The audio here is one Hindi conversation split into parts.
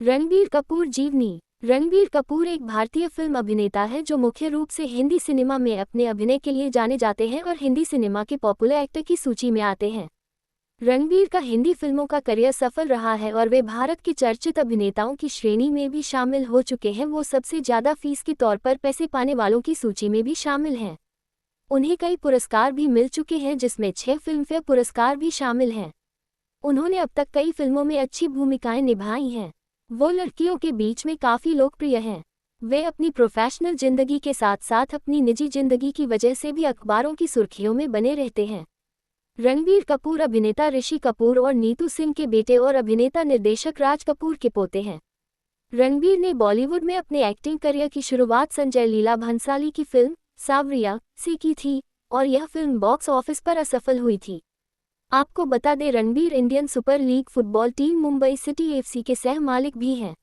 रणबीर कपूर जीवनी। रणबीर कपूर एक भारतीय फिल्म अभिनेता है जो मुख्य रूप से हिंदी सिनेमा में अपने अभिनय के लिए जाने जाते हैं और हिंदी सिनेमा के पॉपुलर एक्टर की सूची में आते हैं। रणबीर का हिंदी फिल्मों का करियर सफल रहा है और वे भारत के चर्चित अभिनेताओं की श्रेणी में भी शामिल हो चुके हैं। वो सबसे ज्यादा फीस के तौर पर पैसे पाने वालों की सूची में भी शामिल हैं। उन्हें कई पुरस्कार भी मिल चुके हैं, जिसमें 6 फिल्मफेयर पुरस्कार भी शामिल हैं। उन्होंने अब तक कई फिल्मों में अच्छी भूमिकाएं निभाई हैं। वो लड़कियों के बीच में काफ़ी लोकप्रिय हैं। वे अपनी प्रोफेशनल जिंदगी के साथ साथ अपनी निजी जिंदगी की वजह से भी अखबारों की सुर्खियों में बने रहते हैं। रणबीर कपूर अभिनेता ऋषि कपूर और नीतू सिंह के बेटे और अभिनेता निर्देशक राज कपूर के पोते हैं। रणबीर ने बॉलीवुड में अपने एक्टिंग करियर की शुरुआत संजय लीला भंसाली की फिल्म सावरिया से की थी और यह फिल्म बॉक्स ऑफिस पर असफल हुई थी। आपको बता दें, Ranbir Indian super league football team Mumbai city FC के सह मालिक भी हैं।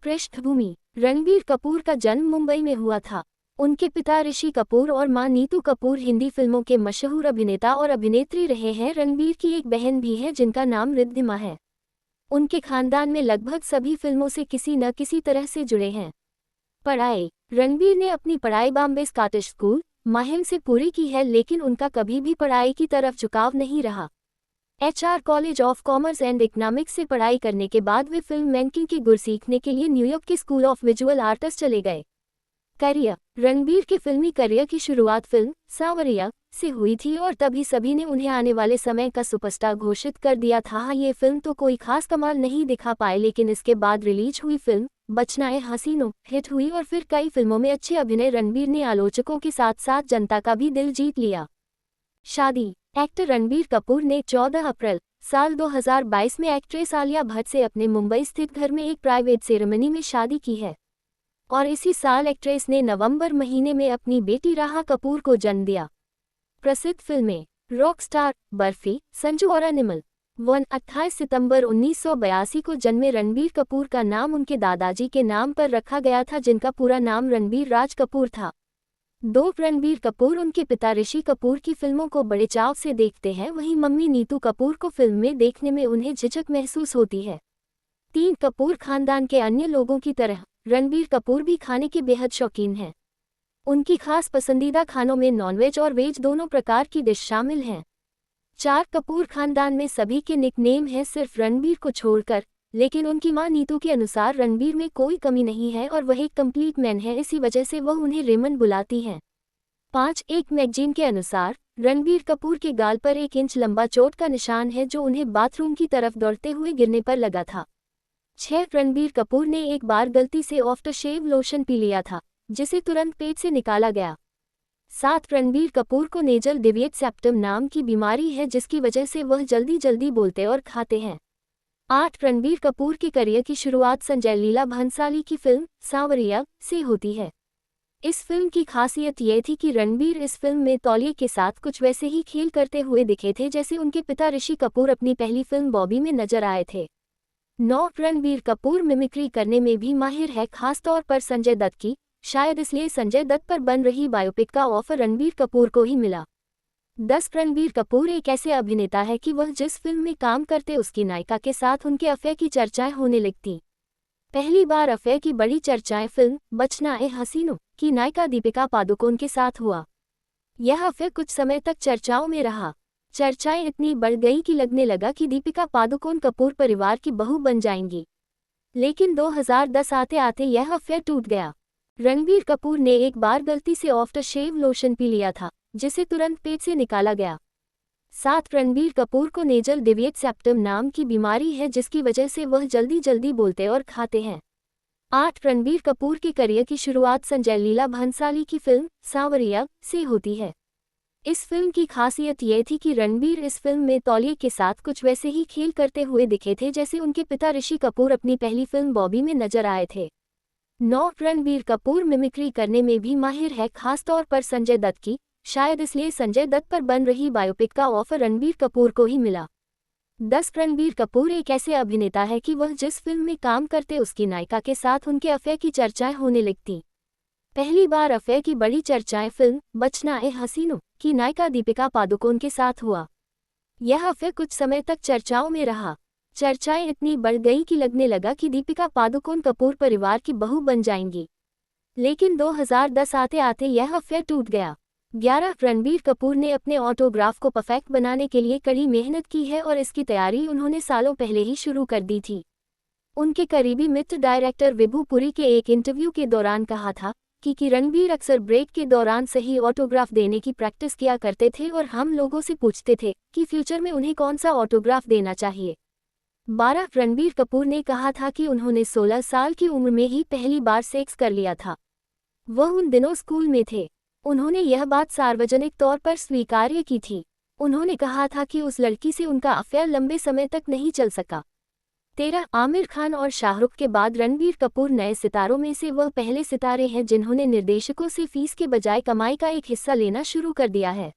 पृष्ठभूमि: रणबीर कपूर का जन्म मुंबई में हुआ था। उनके पिता ऋषि कपूर और मां नीतू कपूर हिंदी फिल्मों के मशहूर अभिनेता और अभिनेत्री रहे हैं। रणबीर की एक बहन भी है जिनका नाम रिद्धिमा है। उनके खानदान में लगभग सभी फिल्मों से किसी न किसी तरह से जुड़े हैं। पढ़ाई: रणबीर ने अपनी पढ़ाई बॉम्बे स्कॉटिश स्कूल माहिम से पूरी की है, लेकिन उनका कभी भी पढ़ाई की तरफ झुकाव नहीं रहा। HR college of commerce and economics से पढ़ाई करने के बाद वे फिल्म मेकिंग के गुर सीखने के लिए न्यूयॉर्क के स्कूल ऑफ विजुअल आर्ट्स चले गए। करियर: रणबीर के फिल्मी करियर की शुरुआत फिल्म सावरिया से हुई थी और तभी सभी ने उन्हें आने वाले समय का सुपरस्टार घोषित कर दिया था। ये फिल्म तो कोई खास कमाल नहीं दिखा पाए, लेकिन इसके बाद रिलीज हुई फिल्म बचना ए हसीनो हिट हुई और फिर कई फिल्मों में अच्छे अभिनय रणबीर ने आलोचकों के साथ साथ जनता का भी दिल जीत लिया। शादी: एक्टर रणबीर कपूर ने 14 अप्रैल साल 2022 में एक्ट्रेस आलिया भट्ट से अपने मुंबई स्थित घर में एक प्राइवेट सेरेमनी में शादी की है और इसी साल एक्ट्रेस ने नवंबर महीने में अपनी बेटी राहा कपूर को जन्म दिया। प्रसिद्ध फिल्में: रॉक स्टार, बर्फी, संजू और एनिमल। 28 सितंबर 1982 को जन्मे रणबीर कपूर का नाम उनके दादाजी के नाम पर रखा गया था, जिनका पूरा नाम रणबीर राज कपूर था। रणबीर कपूर उनके पिता ऋषि कपूर की फिल्मों को बड़े चाव से देखते हैं, वहीं मम्मी नीतू कपूर को फिल्म में देखने में उन्हें झिझक महसूस होती है। 3 कपूर खानदान के अन्य लोगों की तरह रणबीर कपूर भी खाने के बेहद शौकीन हैं। उनकी खास पसंदीदा खानों में नॉनवेज और वेज दोनों प्रकार की डिश शामिल हैं। 4 कपूर खानदान में सभी के निकनेम हैं, सिर्फ रणबीर को छोड़कर, लेकिन उनकी मां नीतू के अनुसार रणबीर में कोई कमी नहीं है और वह एक कंप्लीट मैन है, इसी वजह से वह उन्हें रेमन बुलाती हैं। 5 एक मैगजीन के अनुसार रणबीर कपूर के गाल पर 1 इंच लंबा चोट का निशान है जो उन्हें बाथरूम की तरफ दौड़ते हुए गिरने पर लगा था। 6 रणबीर कपूर ने एक बार गलती से आफ्टर शेव लोशन पी लिया था, जिसे तुरंत पेट से निकाला गया। 7 रणबीर कपूर को नेजल डेविएट सेप्टम नाम की बीमारी है, जिसकी वजह से वह जल्दी जल्दी बोलते और खाते हैं। 8 रणबीर कपूर के करियर की शुरुआत संजय लीला भंसाली की फिल्म सावरिया से होती है। इस फिल्म की खासियत यह थी कि रणबीर इस फिल्म में तौलिए के साथ कुछ वैसे ही खेल करते हुए दिखे थे जैसे उनके पिता ऋषि कपूर अपनी पहली फिल्म बॉबी में नजर आए थे। 9 रणबीर कपूर मिमिक्री करने में भी माहिर है, खासतौर पर संजय दत्त की। शायद इसलिए संजय दत्त पर बन रही बायोपिक का ऑफर रणबीर कपूर को ही मिला। 10 रणबीर कपूर एक ऐसे अभिनेता है कि वह जिस फिल्म में काम करते उसकी नायिका के साथ उनके अफेयर की चर्चाएं होने लगती। पहली बार अफेयर की बड़ी चर्चाएं फिल्म बचना ए हसीनो की नायिका दीपिका पादुकोण के साथ हुआ। यह अफेयर कुछ समय तक चर्चाओं में रहा। चर्चाएं इतनी बढ़ गई कि लगने लगा कि दीपिका पादुकोण कपूर परिवार की बहू बन जाएंगी, लेकिन 2010 आते आते यह अफेयर टूट गया। रणबीर कपूर ने एक बार गलती से आफ्टर शेव लोशन पी लिया था, जिसे तुरंत पेट से निकाला गया। 7 रणबीर कपूर को नेजल डेविएट सेप्टम नाम की बीमारी है, जिसकी वजह से वह जल्दी जल्दी बोलते और खाते हैं। 8 रणबीर कपूर के करियर की शुरुआत संजय लीला भंसाली की फिल्म सावरिया से होती है। इस फिल्म की खासियत यह थी कि रणबीर इस फिल्म में तौलिए के साथ कुछ वैसे ही खेल करते हुए दिखे थे जैसे उनके पिता ऋषि कपूर अपनी पहली फिल्म बॉबी में नजर आए थे। 9 रणबीर कपूर मिमिक्री करने में भी माहिर है, खासतौर पर संजय दत्त की। शायद इसलिए संजय दत्त पर बन रही बायोपिक का ऑफर रणबीर कपूर को ही मिला। 10 रणबीर कपूर एक ऐसे अभिनेता है कि वह जिस फिल्म में काम करते उसकी नायिका के साथ उनके अफेयर की चर्चाएं होने लगती। पहली बार अफेयर की बड़ी चर्चाएं फिल्म बचना ए हसीनो की नायिका दीपिका पादुकोण के साथ हुआ। यह अफेयर कुछ समय तक चर्चाओं में रहा। चर्चाएं इतनी बढ़ गई कि लगने लगा कि दीपिका पादुकोण कपूर परिवार की बहू बन जाएंगी। लेकिन 2010 आते आते यह अफेयर टूट गया। 11 रणबीर कपूर ने अपने ऑटोग्राफ को परफेक्ट बनाने के लिए कड़ी मेहनत की है और इसकी तैयारी उन्होंने सालों पहले ही शुरू कर दी थी। उनके करीबी मित्र डायरेक्टर विभू पुरी के एक इंटरव्यू के दौरान कहा था कि रणबीर अक्सर ब्रेक के दौरान सही ऑटोग्राफ देने की प्रैक्टिस किया करते थे और हम लोगों से पूछते थे कि फ्यूचर में उन्हें कौन सा ऑटोग्राफ देना चाहिए। 12 रणबीर कपूर ने कहा था कि उन्होंने 16 साल की उम्र में ही पहली बार सेक्स कर लिया था। वह उन दिनों स्कूल में थे। उन्होंने यह बात सार्वजनिक तौर पर स्वीकार्य की थी। उन्होंने कहा था कि उस लड़की से उनका अफेयर लंबे समय तक नहीं चल सका। 13 आमिर खान और शाहरुख के बाद रणबीर कपूर नए सितारों में से वह पहले सितारे हैं जिन्होंने निर्देशकों से फीस के बजाय कमाई का एक हिस्सा लेना शुरू कर दिया है।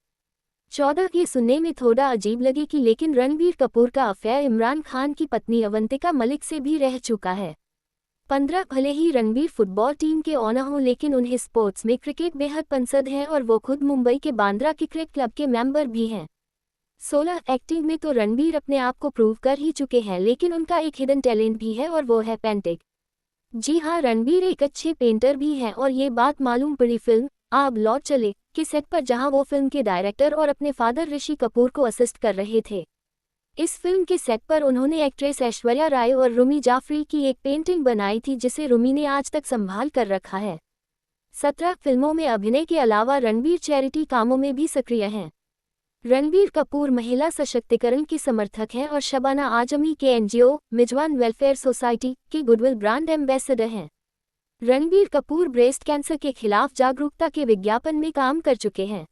14 ये सुनने में थोड़ा अजीब लगे कि लेकिन रणबीर कपूर का अफेयर इमरान खान की पत्नी अवंतिका मलिक से भी रह चुका है। 15 भले ही रणबीर फुटबॉल टीम के ओनर हों लेकिन उन्हें स्पोर्ट्स में क्रिकेट बेहद पसंद है और वो खुद मुंबई के बांद्रा क्रिकेट क्लब के मेंबर भी हैं। 16 एक्टिंग में तो रणबीर अपने आप को प्रूव कर ही चुके हैं लेकिन उनका एक हिडन टैलेंट भी है और वो है पेंटिंग। जी हाँ, रणबीर एक अच्छे पेंटर भी हैं और ये बात मालूम पड़ी फिल्म अब लौट चले के सेट पर जहां वो फिल्म के डायरेक्टर और अपने फादर ऋषि कपूर को असिस्ट कर रहे थे। इस फिल्म के सेट पर उन्होंने एक्ट्रेस ऐश्वर्या राय और रुमी जाफरी की एक पेंटिंग बनाई थी जिसे रुमी ने आज तक संभाल कर रखा है। 17 फिल्मों में अभिनय के अलावा रणबीर चैरिटी कामों में भी सक्रिय हैं। रणबीर कपूर महिला सशक्तिकरण के समर्थक हैं और शबाना आजमी के एनजीओ मिजवान वेलफेयर सोसाइटी के गुडविल ब्रांड एम्बेसडर हैं। रणबीर कपूर ब्रेस्ट कैंसर के खिलाफ जागरूकता के विज्ञापन में काम कर चुके हैं।